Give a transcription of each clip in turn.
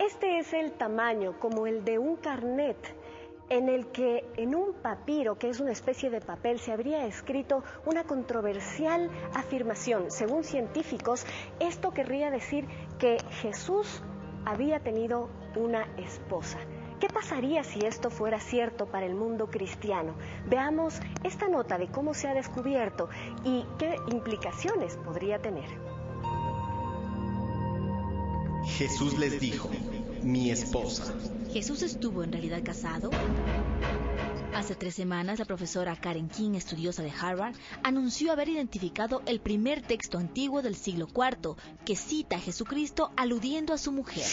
Este es el tamaño como el de un carnet, en el que en un papiro, que es una especie de papel, se habría escrito una controversial afirmación. Según científicos, esto querría decir que Jesús había tenido una esposa. ¿Qué pasaría si esto fuera cierto para el mundo cristiano? Veamos esta nota de cómo se ha descubierto y qué implicaciones podría tener. Jesús les dijo: mi esposa. ¿Jesús estuvo en realidad casado? Hace 3 semanas, la profesora Karen King, estudiosa de Harvard, anunció haber identificado el primer texto antiguo del siglo IV que cita a Jesucristo aludiendo a su mujer.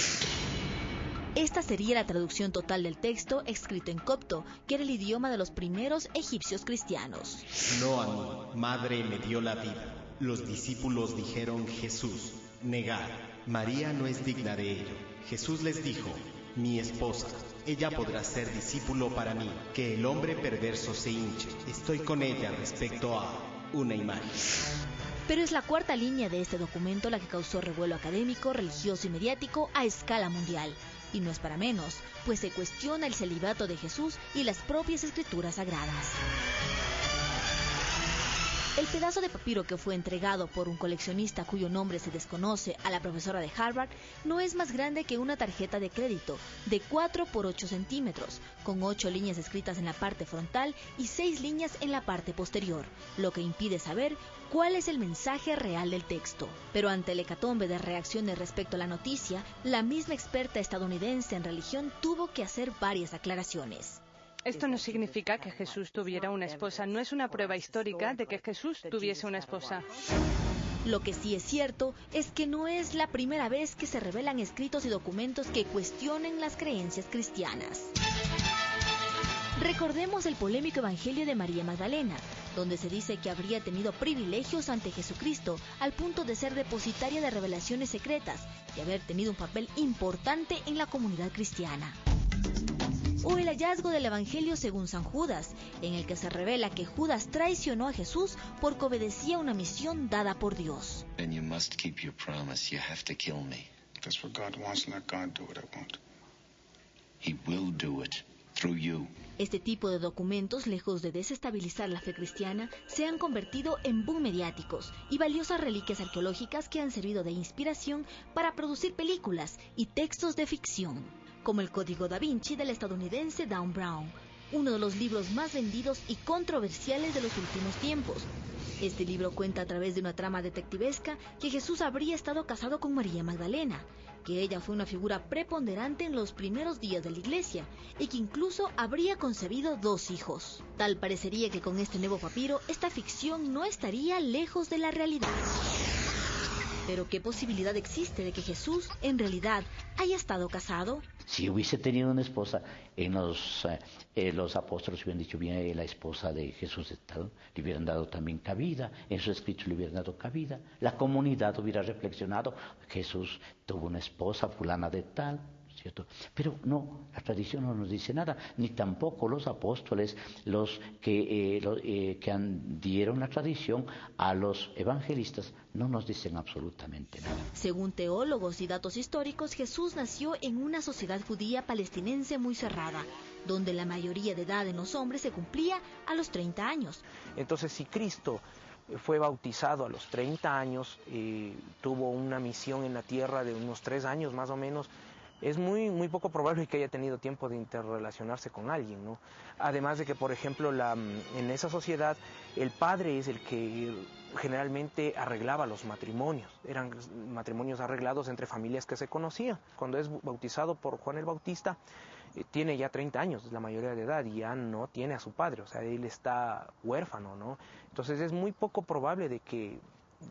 Esta sería la traducción total del texto, escrito en copto, que era el idioma de los primeros egipcios cristianos. No a mí, madre me dio la vida. Los discípulos dijeron: Jesús, negar. María no es digna de ello. Jesús les dijo: mi esposa. Ella podrá ser discípulo para mí. Que el hombre perverso se hinche. Estoy con ella respecto a una imagen. Pero es la 4ª línea de este documento la que causó revuelo académico, religioso y mediático a escala mundial. Y no es para menos, pues se cuestiona el celibato de Jesús y las propias escrituras sagradas. El pedazo de papiro que fue entregado por un coleccionista cuyo nombre se desconoce a la profesora de Harvard no es más grande que una tarjeta de crédito de 4 por 8 centímetros, con 8 líneas escritas en la parte frontal y 6 líneas en la parte posterior, lo que impide saber cuál es el mensaje real del texto. Pero ante el hecatombe de reacciones respecto a la noticia, la misma experta estadounidense en religión tuvo que hacer varias aclaraciones. Esto no significa que Jesús tuviera una esposa, no es una prueba histórica de que Jesús tuviese una esposa. Lo que sí es cierto es que no es la primera vez que se revelan escritos y documentos que cuestionen las creencias cristianas. Recordemos el polémico Evangelio de María Magdalena, donde se dice que habría tenido privilegios ante Jesucristo al punto de ser depositaria de revelaciones secretas y haber tenido un papel importante en la comunidad cristiana. O el hallazgo del Evangelio según San Judas, en el que se revela que Judas traicionó a Jesús porque obedecía una misión dada por Dios. And you must keep your promise. You have to kill me. That's what God wants. Let God do what I want. He will do it through you. Este tipo de documentos, lejos de desestabilizar la fe cristiana, se han convertido en boom mediáticos y valiosas reliquias arqueológicas que han servido de inspiración para producir películas y textos de ficción, como el Código Da Vinci del estadounidense Dan Brown, uno de los libros más vendidos y controversiales de los últimos tiempos. Este libro cuenta a través de una trama detectivesca que Jesús habría estado casado con María Magdalena, que ella fue una figura preponderante en los primeros días de la iglesia y que incluso habría concebido 2 hijos. Tal parecería que con este nuevo papiro, esta ficción no estaría lejos de la realidad. Pero ¿qué posibilidad existe de que Jesús en realidad haya estado casado? Si hubiese tenido una esposa, los apóstoles hubieran dicho: bien, la esposa de Jesús, le hubieran dado también cabida, en sus escritos le hubieran dado cabida. La comunidad hubiera reflexionado: Jesús tuvo una esposa fulana de tal, ¿cierto? Pero no, la tradición no nos dice nada, ni tampoco los apóstoles, los que dieron la tradición a los evangelistas, no nos dicen absolutamente nada. Según teólogos y datos históricos, Jesús nació en una sociedad judía palestinense muy cerrada, donde la mayoría de edad en los hombres se cumplía a los 30 años. Entonces, si Cristo fue bautizado a los 30 años y tuvo una misión en la tierra de unos 3 años más o menos, es muy poco probable que haya tenido tiempo de interrelacionarse con alguien, ¿no? Además de que, por ejemplo, en esa sociedad, el padre es el que generalmente arreglaba los matrimonios. Eran matrimonios arreglados entre familias que se conocían. Cuando es bautizado por Juan el Bautista, tiene ya 30 años, la mayoría de edad, y ya no tiene a su padre, o sea, él está huérfano, ¿no? Entonces es muy poco probable de que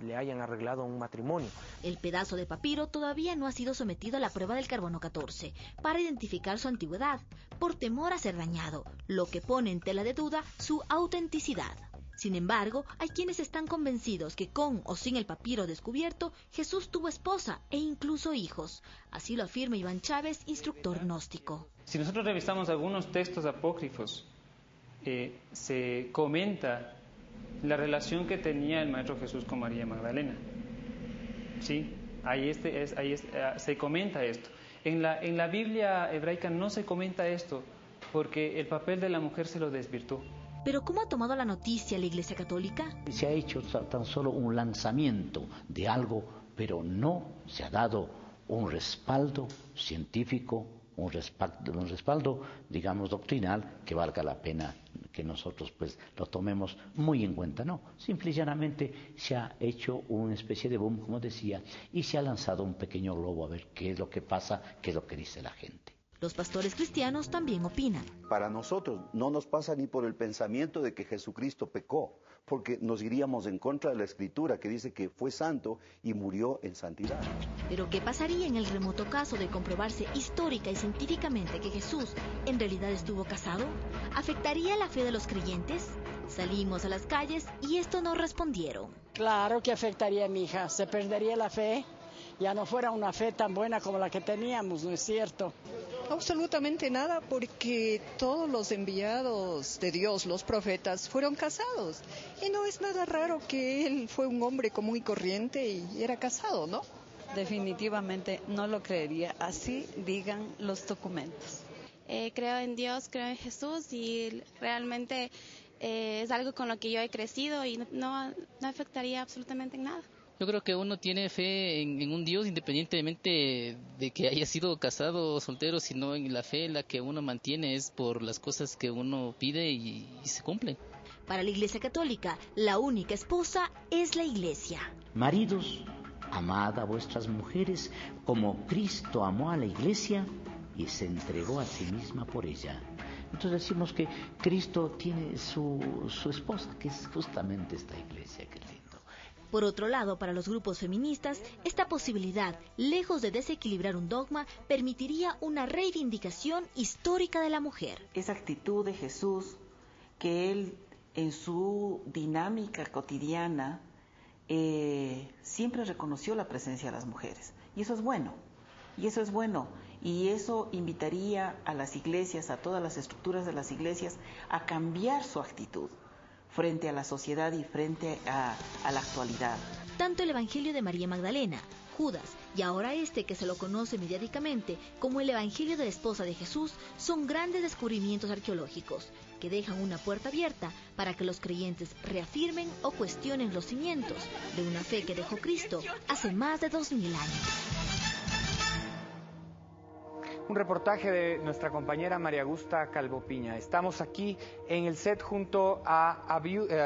le hayan arreglado un matrimonio. El pedazo de papiro todavía no ha sido sometido a la prueba del carbono 14 para identificar su antigüedad, por temor a ser dañado, lo que pone en tela de duda su autenticidad. Sin embargo, hay quienes están convencidos que con o sin el papiro descubierto, Jesús tuvo esposa e incluso hijos. Así lo afirma Iván Chávez, instructor gnóstico. Si nosotros revisamos algunos textos apócrifos, se comenta la relación que tenía el Maestro Jesús con María Magdalena. ¿Sí? Se comenta esto. En la Biblia hebraica no se comenta esto, porque el papel de la mujer se lo desvirtuó. ¿Pero cómo ha tomado la noticia la Iglesia Católica? Se ha hecho tan solo un lanzamiento de algo, pero no se ha dado un respaldo científico, un respaldo, digamos, doctrinal, que valga la pena que nosotros pues lo tomemos muy en cuenta. No, simple y llanamente se ha hecho una especie de boom, como decía, y se ha lanzado un pequeño globo a ver qué es lo que pasa, qué es lo que dice la gente. Los pastores cristianos también opinan. Para nosotros no nos pasa ni por el pensamiento de que Jesucristo pecó, porque nos iríamos en contra de la Escritura que dice que fue santo y murió en santidad. Pero ¿qué pasaría en el remoto caso de comprobarse histórica y científicamente que Jesús en realidad estuvo casado? ¿Afectaría la fe de los creyentes? Salimos a las calles y esto nos respondieron. Claro que afectaría, mija. Se perdería la fe. Ya no fuera una fe tan buena como la que teníamos, ¿no es cierto? Absolutamente nada, porque todos los enviados de Dios, los profetas, fueron casados. Y no es nada raro que él fue un hombre común y corriente y era casado, ¿no? Definitivamente no lo creería, así digan los documentos. Creo en Dios, creo en Jesús y realmente es algo con lo que yo he crecido y no afectaría absolutamente en nada. Yo creo que uno tiene fe en un Dios independientemente de que haya sido casado o soltero, sino en la fe la que uno mantiene es por las cosas que uno pide y se cumplen. Para la Iglesia Católica, la única esposa es la Iglesia. Maridos, amad a vuestras mujeres como Cristo amó a la Iglesia y se entregó a sí misma por ella. Entonces decimos que Cristo tiene su esposa, que es justamente esta Iglesia, que lindo. Por otro lado, para los grupos feministas, esta posibilidad, lejos de desequilibrar un dogma, permitiría una reivindicación histórica de la mujer. Esa actitud de Jesús, que él en su dinámica cotidiana siempre reconoció la presencia de las mujeres. Y eso es bueno, y eso invitaría a las iglesias, a todas las estructuras de las iglesias, a cambiar su actitud frente a la sociedad y frente a la actualidad. Tanto el Evangelio de María Magdalena, Judas y ahora este que se lo conoce mediáticamente como el Evangelio de la esposa de Jesús son grandes descubrimientos arqueológicos que dejan una puerta abierta para que los creyentes reafirmen o cuestionen los cimientos de una fe que dejó Cristo hace más de 2000 años. Un reportaje de nuestra compañera María Augusta Calvo Piña. Estamos aquí en el set junto a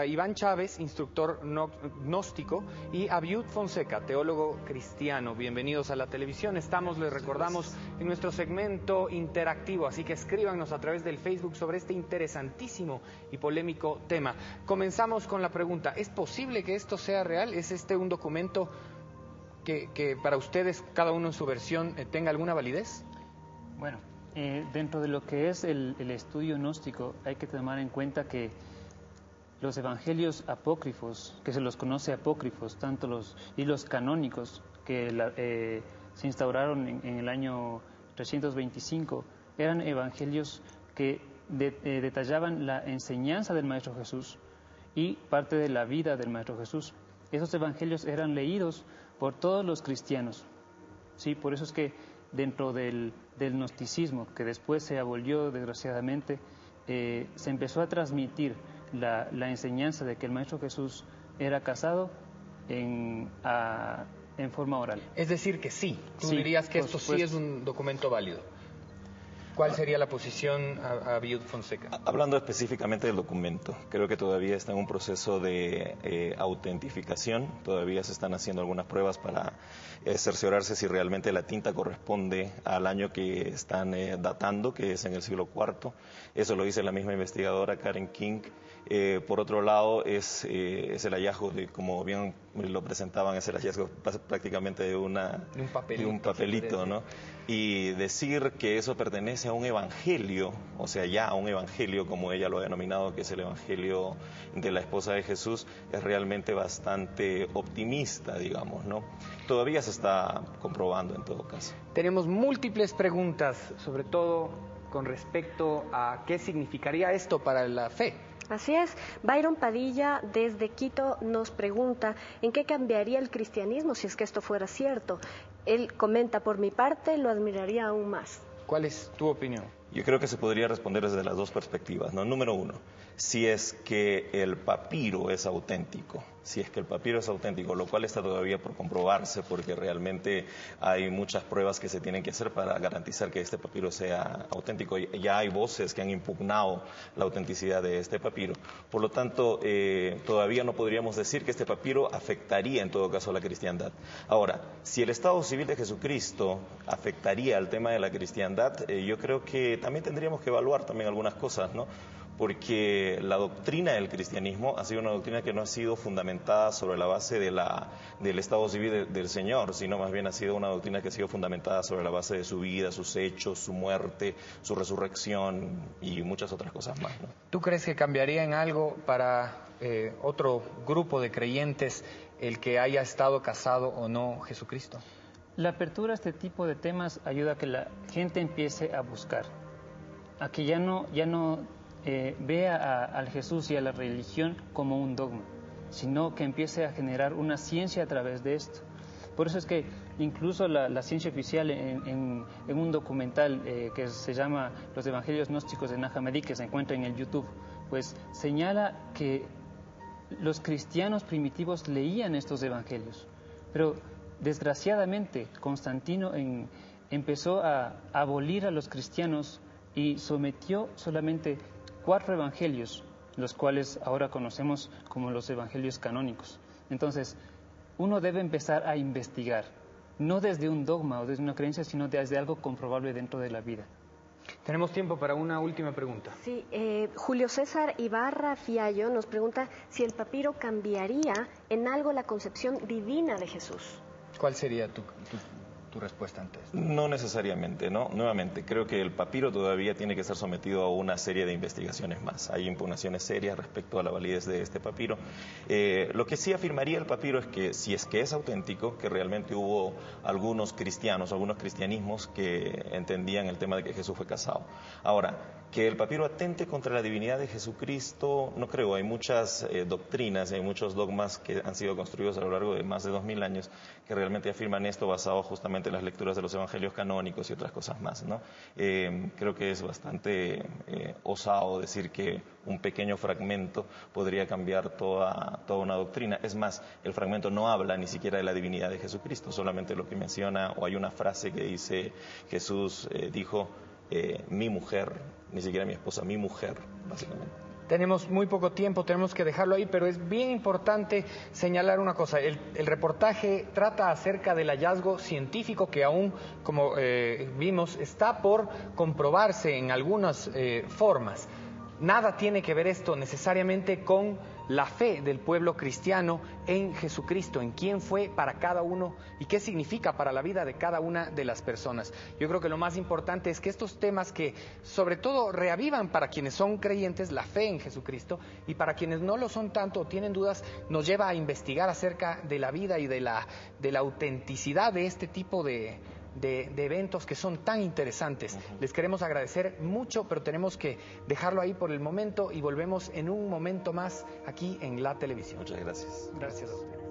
Iván Chávez, instructor gnóstico, y Abiud Fonseca, teólogo cristiano. Bienvenidos a la televisión. Estamos, les recordamos, en nuestro segmento interactivo, así que escríbanos a través del Facebook sobre este interesantísimo y polémico tema. Comenzamos con la pregunta: ¿es posible que esto sea real? ¿Es este un documento que para ustedes, cada uno en su versión, tenga alguna validez? Bueno, dentro de lo que es el estudio gnóstico hay que tomar en cuenta que los evangelios apócrifos, que se los conoce apócrifos, tanto los canónicos, que se instauraron en el año 325, eran evangelios que detallaban la enseñanza del Maestro Jesús y parte de la vida del Maestro Jesús. Esos evangelios eran leídos por todos los cristianos, ¿sí? Por eso es que dentro del gnosticismo, que después se abolió desgraciadamente, se empezó a transmitir la enseñanza de que el Maestro Jesús era casado en forma oral. Es decir, que sí, tú dirías que esto sí es un documento válido. ¿Cuál sería la posición, Abiud Fonseca? Hablando específicamente del documento, creo que todavía está en un proceso de autentificación, todavía se están haciendo algunas pruebas para cerciorarse si realmente la tinta corresponde al año que están datando, que es en el siglo IV. Eso lo dice la misma investigadora Karen King. Por otro lado, es el hallazgo de, como bien lo presentaban, es el hallazgo prácticamente de un papelito, ¿no? Y decir que eso pertenece a un evangelio, o sea, ya a un evangelio, como ella lo ha denominado, que es el evangelio de la esposa de Jesús, es realmente bastante optimista, digamos, ¿no? Todavía se está comprobando en todo caso. Tenemos múltiples preguntas, sobre todo con respecto a qué significaría esto para la fe. Así es. Byron Padilla desde Quito nos pregunta ¿en qué cambiaría el cristianismo si es que esto fuera cierto? Él comenta, por mi parte, lo admiraría aún más. ¿Cuál es tu opinión? Yo creo que se podría responder desde las dos perspectivas, ¿no? Número uno, si es que el papiro es auténtico, lo cual está todavía por comprobarse porque realmente hay muchas pruebas que se tienen que hacer para garantizar que este papiro sea auténtico. Ya hay voces que han impugnado la autenticidad de este papiro. Por lo tanto, todavía no podríamos decir que este papiro afectaría en todo caso a la cristiandad. Ahora, si el estado civil de Jesucristo afectaría al tema de la cristiandad, yo creo que también tendríamos que evaluar también algunas cosas, ¿no? Porque la doctrina del cristianismo ha sido una doctrina que no ha sido fundamentada sobre la base del estado civil del Señor, sino más bien ha sido una doctrina que ha sido fundamentada sobre la base de su vida, sus hechos, su muerte, su resurrección y muchas otras cosas más, ¿no? ¿Tú crees que cambiaría en algo para otro grupo de creyentes el que haya estado casado o no Jesucristo? La apertura a este tipo de temas ayuda a que la gente empiece a buscar, a que ya no vea al Jesús y a la religión como un dogma, sino que empiece a generar una ciencia a través de esto. Por eso es que incluso la ciencia oficial en un documental que se llama Los Evangelios Gnósticos de Nag Hammadi, que se encuentra en el YouTube, pues señala que los cristianos primitivos leían estos evangelios, pero desgraciadamente Constantino empezó a abolir a los cristianos y sometió solamente 4 evangelios, los cuales ahora conocemos como los evangelios canónicos. Entonces, uno debe empezar a investigar, no desde un dogma o desde una creencia, sino desde algo comprobable dentro de la vida. Tenemos tiempo para una última pregunta. Sí, Julio César Ibarra Fiallo nos pregunta si el papiro cambiaría en algo la concepción divina de Jesús. ¿Cuál sería tu respuesta ante esto? No necesariamente, ¿no? Nuevamente, creo que el papiro todavía tiene que ser sometido a una serie de investigaciones más. Hay impugnaciones serias respecto a la validez de este papiro. Lo que sí afirmaría el papiro es que si es que es auténtico, que realmente hubo algunos cristianos, algunos cristianismos que entendían el tema de que Jesús fue casado. Ahora, que el papiro atente contra la divinidad de Jesucristo, no creo. Hay muchas doctrinas, hay muchos dogmas que han sido construidos a lo largo de más de 2000 años que realmente afirman esto basado justamente en las lecturas de los evangelios canónicos y otras cosas más, ¿no? Creo que es bastante osado decir que un pequeño fragmento podría cambiar toda una doctrina. Es más, el fragmento no habla ni siquiera de la divinidad de Jesucristo, solamente lo que menciona, o hay una frase que dice, Jesús dijo, mi mujer, ni siquiera mi esposa, mi mujer, básicamente. Tenemos muy poco tiempo, tenemos que dejarlo ahí, pero es bien importante señalar una cosa. El reportaje trata acerca del hallazgo científico que aún, como vimos, está por comprobarse en algunas formas. Nada tiene que ver esto necesariamente con la fe del pueblo cristiano en Jesucristo, en quién fue para cada uno y qué significa para la vida de cada una de las personas. Yo creo que lo más importante es que estos temas que sobre todo reavivan para quienes son creyentes la fe en Jesucristo y para quienes no lo son tanto o tienen dudas, nos lleva a investigar acerca de la vida y de la autenticidad de este tipo de eventos que son tan interesantes. Les queremos agradecer mucho, pero tenemos que dejarlo ahí por el momento y volvemos en un momento más aquí en La Televisión. Muchas gracias. Gracias a usted.